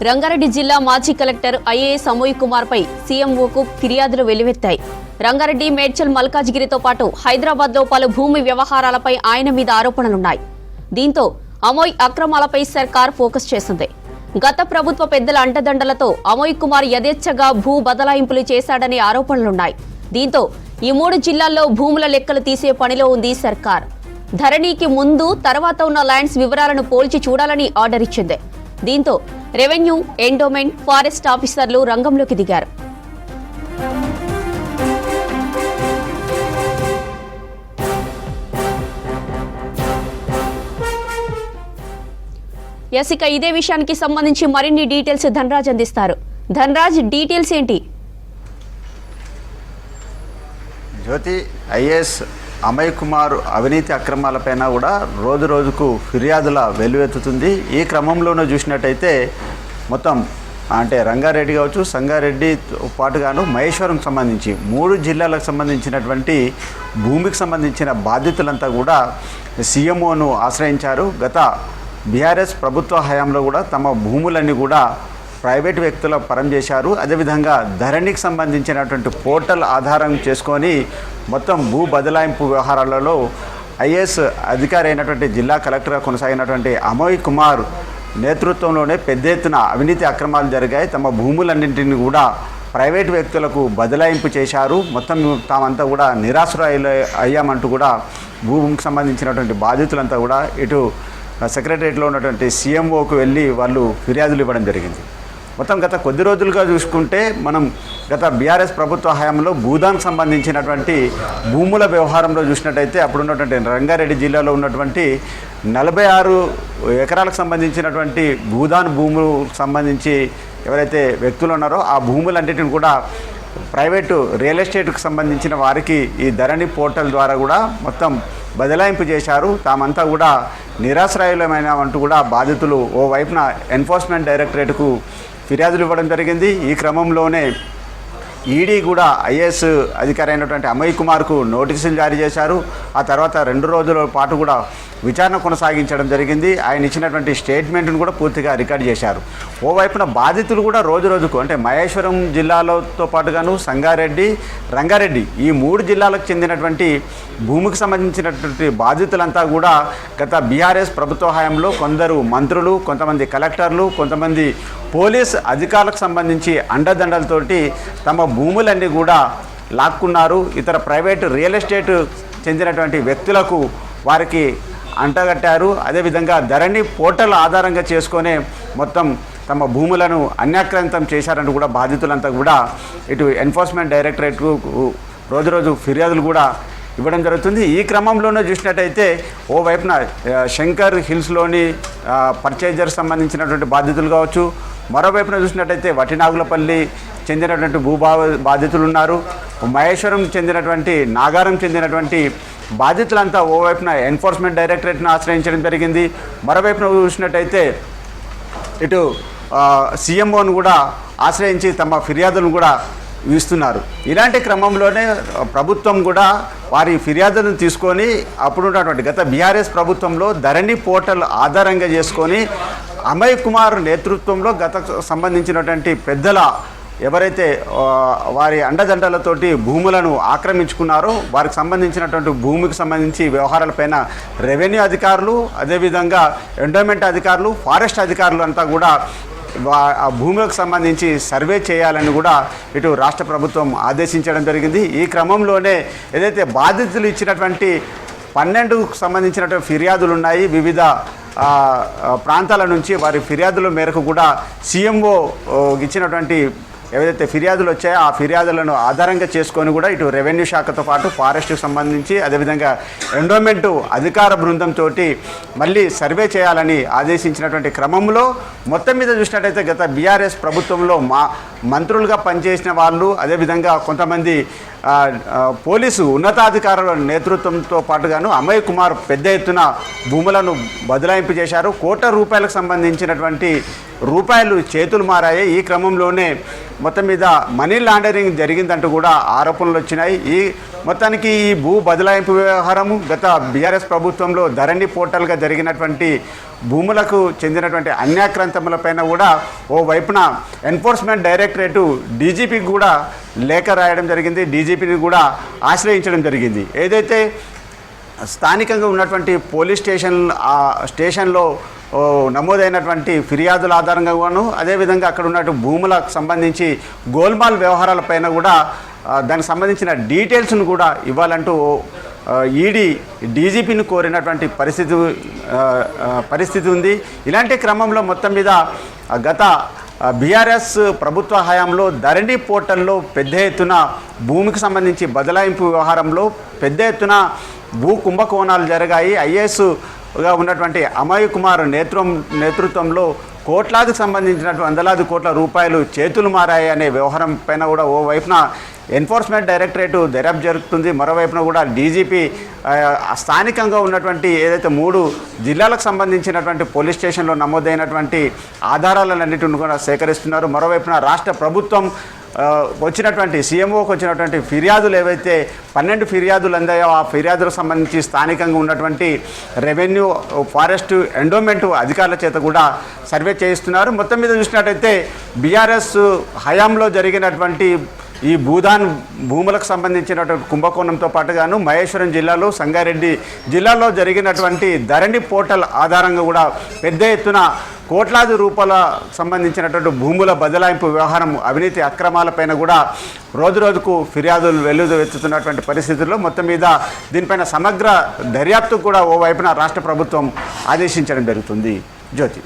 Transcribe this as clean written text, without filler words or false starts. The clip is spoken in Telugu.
రంగారెడ్డి జిల్లా మాజీ కలెక్టర్ ఐఏఎస్ అమోయ్ కుమార్ పై సీఎంఓకు ఫిర్యాదులు వెల్లువెత్తాయి. రంగారెడ్డి, మేడ్చల్, మల్కాజిగిరితో పాటు హైదరాబాద్లో పలు భూమి వ్యవహారాలపై ఆయన మీద ఆరోపణలున్నాయి. దీంతో అమోయ్ అక్రమాలపై సర్కార్ ఫోకస్ చేసింది. గత ప్రభుత్వ పెద్దల అండదండలతో అమోయ్ కుమార్ యథేచ్ఛగా భూ బదలాయింపులు చేశాడనే ఆరోపణలున్నాయి. దీంతో ఈ 3 జిల్లాల్లో భూముల లెక్కలు తీసే పనిలో ఉంది సర్కార్. ధరణికి ముందు తర్వాత ఉన్న ల్యాండ్స్ వివరాలను పోల్చి చూడాలని ఆర్డర్ ఇచ్చింది. దీంతో రెవెన్యూ, ఎండోమెంట్, ఫారెస్ట్ ఆఫీసర్లు రంగంలోకి దిగారు. ఇక ఇదే విషయానికి సంబంధించి మరిన్ని డీటెయిల్స్ ధనరాజ్ అందిస్తారు. ధనరాజ్, డీటెయిల్స్ ఏంటి? జ్యోతి, ఐఏఎస్ అమయ్ కుమార్ అవినీతి అక్రమాలపైన కూడా రోజు రోజుకు ఫిర్యాదుల వెల్లువెత్తుతుంది. ఈ క్రమంలోనూ చూసినట్టయితే మొత్తం అంటే రంగారెడ్డి కావచ్చు, సంగారెడ్డితో పాటుగాను మహేశ్వరం సంబంధించి 3 జిల్లాలకు సంబంధించినటువంటి భూమికి సంబంధించిన బాధితులంతా కూడా సీఎంఓను ఆశ్రయించారు. గత బీఆర్ఎస్ ప్రభుత్వ హయాంలో కూడా తమ భూములన్నీ కూడా ప్రైవేట్ వ్యక్తుల పరం చేశారు. అదేవిధంగా ధరణికి సంబంధించినటువంటి పోర్టల్ ఆధారం చేసుకొని మొత్తం భూ బదలాయింపు వ్యవహారాలలో ఐఏఎస్ అధికారి అయినటువంటి జిల్లా కలెక్టర్గా కొనసాగినటువంటి అమోయ్ కుమార్ నేతృత్వంలోనే పెద్ద ఎత్తున అవినీతి అక్రమాలు జరిగాయి. తమ భూములన్నింటినీ కూడా ప్రైవేట్ వ్యక్తులకు బదలాయింపు చేశారు. మొత్తం తామంతా కూడా నిరాశ్రయులు అయ్యామంటూ కూడా భూమికి సంబంధించినటువంటి బాధితులంతా కూడా ఇటు సెక్రటరియట్లో ఉన్నటువంటి సీఎంఓకు వెళ్ళి వాళ్ళు ఫిర్యాదులు ఇవ్వడం జరిగింది. మొత్తం గత కొద్ది రోజులుగా చూసుకుంటే మనం గత బీఆర్ఎస్ ప్రభుత్వ హయాంలో భూదానికి సంబంధించినటువంటి భూముల వ్యవహారంలో చూసినట్టయితే అప్పుడున్నటువంటి రంగారెడ్డి జిల్లాలో ఉన్నటువంటి 46 ఎకరాలకు సంబంధించినటువంటి భూదాన్ భూములకు సంబంధించి ఎవరైతే వ్యక్తులు ఉన్నారో ఆ భూములన్నిటిని కూడా ప్రైవేటు రియల్ ఎస్టేట్కు సంబంధించిన వారికి ఈ ధరణి పోర్టల్ ద్వారా కూడా మొత్తం బదలాయింపు చేశారు. తామంతా కూడా నిరాశ్రయులమైన అంటూ కూడా బాధితులు ఓవైపున ఎన్ఫోర్స్మెంట్ డైరెక్టరేట్కు ఫిర్యాదులు ఇవ్వడం జరిగింది. ఈ క్రమంలోనే ఈడీ కూడా ఐఏఎస్ అధికారి అయినటువంటి అమయ్ కుమార్కు నోటీసులు జారీ చేశారు. ఆ తర్వాత 2 రోజుల పాటు కూడా విచారణ కొనసాగించడం జరిగింది. ఆయన ఇచ్చినటువంటి స్టేట్మెంట్ను కూడా పూర్తిగా రికార్డ్ చేశారు. ఓవైపున బాధితులు కూడా రోజు రోజుకు అంటే మహేశ్వరం జిల్లాలతో పాటుగాను సంగారెడ్డి, రంగారెడ్డి ఈ 3 జిల్లాలకు చెందినటువంటి భూమికి సంబంధించినటువంటి బాధితులంతా కూడా గత బీఆర్ఎస్ ప్రభుత్వ హయాంలో కొందరు మంత్రులు, కొంతమంది కలెక్టర్లు, కొంతమంది పోలీస్ అధికారులకు సంబంధించి అండదండలతోటి తమ భూములన్నీ కూడా లాక్కున్నారు. ఇతర ప్రైవేటు రియల్ ఎస్టేట్ చెందినటువంటి వ్యక్తులకు వారికి అంటగట్టారు. అదేవిధంగా ధరణి పోర్టల్ ఆధారంగా చేసుకునే మొత్తం తమ భూములను అన్యాక్రాంతం చేశారంటూ కూడా బాధితులంతా కూడా ఇటు ఎన్ఫోర్స్మెంట్ డైరెక్టరేట్కు రోజు ఫిర్యాదులు కూడా ఇవ్వడం జరుగుతుంది. ఈ క్రమంలోనే చూసినట్టయితే ఓవైపున శంకర్ హిల్స్లోని పర్చేజర్ సంబంధించినటువంటి బాధితులు కావచ్చు, మరోవైపున చూసినట్టయితే వటినాగులపల్లి చెందినటువంటి బాధితులు ఉన్నారు. మహేశ్వరం చెందినటువంటి, నాగారం చెందినటువంటి బాధితులంతా ఓవైపున ఎన్ఫోర్స్మెంట్ డైరెక్టరేట్ను ఆశ్రయించడం జరిగింది. మరోవైపున చూసినట్టయితే ఇటు సీఎంఓను కూడా ఆశ్రయించి తమ ఫిర్యాదులను కూడా ఇస్తున్నారు. ఇలాంటి క్రమంలోనే ప్రభుత్వం కూడా వారి ఫిర్యాదులను తీసుకొని అప్పుడున్నటువంటి గత బీఆర్ఎస్ ప్రభుత్వంలో ధరణి పోర్టల్ ఆధారంగా చేసుకొని అమయ్ కుమార్ నేతృత్వంలో గత సంబంధించినటువంటి పెద్దల ఎవరైతే వారి అండదండలతోటి భూములను ఆక్రమించుకున్నారో వారికి సంబంధించినటువంటి భూమికి సంబంధించి వ్యవహారాలపైన రెవెన్యూ అధికారులు, అదేవిధంగా ఎండోమెంట్ అధికారులు, ఫారెస్ట్ అధికారులు అంతా కూడా ఆ భూములకు సంబంధించి సర్వే చేయాలని కూడా ఇటు రాష్ట్ర ప్రభుత్వం ఆదేశించడం జరిగింది. ఈ క్రమంలోనే ఏదైతే బాధితులు ఇచ్చినటువంటి 12కు సంబంధించినటువంటి ఫిర్యాదులు ఉన్నాయి. వివిధ ప్రాంతాల నుంచి వారి ఫిర్యాదుల మేరకు కూడా సీఎంఓ ఇచ్చినటువంటి ఏవైతే ఫిర్యాదులు వచ్చాయో ఆ ఫిర్యాదులను ఆధారంగా చేసుకొని కూడా ఇటు రెవెన్యూ శాఖతో పాటు ఫారెస్ట్కి సంబంధించి అదేవిధంగా ఎండోమెంటు అధికార బృందంతో మళ్ళీ సర్వే చేయాలని ఆదేశించినటువంటి క్రమంలో మొత్తం మీద చూసినట్టయితే గత బీఆర్ఎస్ ప్రభుత్వంలో మంత్రులుగా పనిచేసిన వాళ్ళు, అదేవిధంగా కొంతమంది పోలీసు ఉన్నతాధికారుల నేతృత్వంతో పాటుగాను అమయ్ కుమార్ పెద్ద ఎత్తున భూములను బదలాయింపు చేశారు. ₹1 కోట్ల సంబంధించినటువంటి రూపాయలు చేతులు మారాయి. ఈ క్రమంలోనే మొత్తం మీద మనీ లాండరింగ్ జరిగిందంటూ కూడా ఆరోపణలు వచ్చినాయి. ఈ మొత్తానికి ఈ భూ బదలాయింపు వ్యవహారము గత బీఆర్ఎస్ ప్రభుత్వంలో ధరణి పోర్టల్గా జరిగినటువంటి భూములకు చెందినటువంటి అన్యాక్రాంతములపైన కూడా ఓ వైపున ఎన్ఫోర్స్మెంట్ డైరెక్టరేటు డీజీపీకి కూడా లేఖ రాయడం జరిగింది. డీజీపీని కూడా ఆశ్రయించడం జరిగింది. ఏదైతే స్థానికంగా ఉన్నటువంటి పోలీస్ స్టేషన్లో నమోదైనటువంటి ఫిర్యాదుల ఆధారంగాను అదేవిధంగా అక్కడ ఉన్నటువంటి భూములకు సంబంధించి గోల్మాల్ వ్యవహారాలపైన కూడా దానికి సంబంధించిన డీటెయిల్స్ను కూడా ఇవ్వాలంటూ ఈడీ డీజీపీని కోరినటువంటి పరిస్థితి ఉంది. ఇలాంటి క్రమంలో మొత్తం మీద గత బీఆర్ఎస్ ప్రభుత్వ హయాంలో ధరణి పోర్టల్లో పెద్ద ఎత్తున భూమికి సంబంధించి బదలాయింపు వ్యవహారంలో పెద్ద ఎత్తున భూ కుంభకోణాలు జరిగాయి. ఐఏఎస్గా ఉన్నటువంటి అమయ్ కుమార్ నేతృత్వంలో కోట్లాదికి సంబంధించినటువంటి వందలాది కోట్ల రూపాయలు చేతులు మారాయి అనే వ్యవహారం పైన కూడా ఓ వైపున ఎన్ఫోర్స్మెంట్ డైరెక్టరేటు దర్యాప్తు జరుగుతుంది. మరోవైపున కూడా డీజీపీ స్థానికంగా ఉన్నటువంటి ఏదైతే 3 జిల్లాలకు సంబంధించినటువంటి పోలీస్ స్టేషన్లో నమోదైనటువంటి ఆధారాలన్నింటిని కూడా సేకరిస్తున్నారు. మరోవైపున రాష్ట్ర ప్రభుత్వం వచ్చినటువంటి సీఎంఓకి వచ్చినటువంటి ఫిర్యాదులు ఏవైతే 12 ఫిర్యాదులు అందాయో ఆ ఫిర్యాదులకు సంబంధించి స్థానికంగా ఉన్నటువంటి రెవెన్యూ, ఫారెస్ట్, ఎండోమెంట్ అధికారుల చేత కూడా సర్వే చేయిస్తున్నారు. మొత్తం మీద చూసినట్టయితే బీఆర్ఎస్ హయాంలో జరిగినటువంటి ఈ భూములకు సంబంధించినటువంటి కుంభకోణంతో పాటుగాను మహేశ్వరం జిల్లాలో, సంగారెడ్డి జిల్లాలో జరిగినటువంటి ధరణి పోర్టల్ ఆధారంగా కూడా పెద్ద ఎత్తున కోట్లాది రూపాయల సంబంధించినటువంటి భూముల బదలాయింపు వ్యవహారం, అవినీతి అక్రమాలపైన కూడా రోజుకు ఫిర్యాదులు వెల్లువెత్తుతున్నటువంటి పరిస్థితుల్లో మొత్తం మీద దీనిపైన సమగ్ర దర్యాప్తు కూడా ఓవైపున రాష్ట్ర ప్రభుత్వం ఆదేశించడం జరుగుతుంది. జ్యోతి.